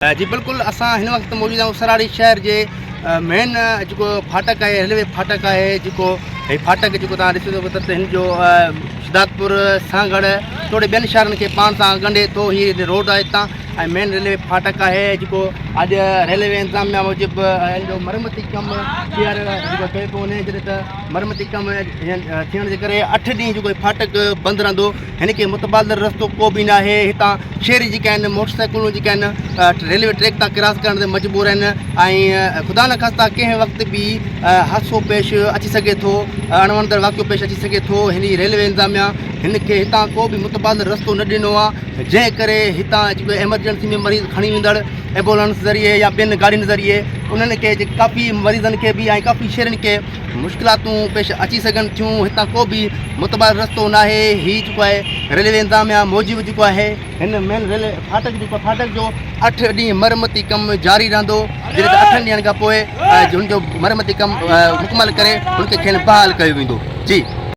जी बिल्कुल असां हिन वक्त मौजूद आहियूं सराड़ी शहर जे मेन जो फाटक है रेलवे फाटक है जो फाटक जो ॾिसो था त हिन जो शिदातपुर सांगड़ थोड़े ॿियनि शहरनि खे पाण सां ॻंढे थो। हीअ रोड आहे हितां ऐं मेन रेलवे फाटक है जो अॼु रेलवे इंतज़ामिया मूजिबि हिन जो मरमती कमु हींअर जेको कयो पियो वञे जॾहिं त मरमती कमु थियण जे करे 8 ॾींहं जेको फाटक बंदि रहंदो। हिन खे मुतबादिल रस्तो को बि न आहे। हितां शहरी जेके आहिनि मोटरसाइकिलूं जेके आहिनि रेलवे ट्रैक तां क्रॉस करण ते मजबूर आहिनि ऐं ख़ुदा न ख़ास्ता कंहिं वक़्तु बि हादसो पेश अची सघे थो, अणवणंदड़ वाक़ियो पेश अची सघे थो। हिन रेलवे इंतज़ामिया हिन खे हितां को बि मुतबादिल रस्तो न ॾिनो आहे, जंहिं करे हितां जेको एमरजेंसी में मरीज़ खणी वेंदड़ एम्बुलेंस ज़रिए या ॿियनि गाॾियुनि ज़रिए उन्हनि खे काफ़ी मरीज़नि खे बि ऐं काफ़ी शहरनि खे मुश्किलातूं पेश अची सघनि थियूं। हितां को बि मुतबादिल रस्तो न आहे। हीअ जेको आहे रेलवे इंतज़ामिया मूजिबि जेको आहे हिन मेन रेलवे फाटक जेको फाटक जो 8 ॾींहं मरमती कमु जारी रहंदो। जॾहिं त 8 ॾींहंनि खां पोइ हुनजो मरमती कमु मुकमल करे हुनखे खेनि बहाल कयो वेंदो। जी।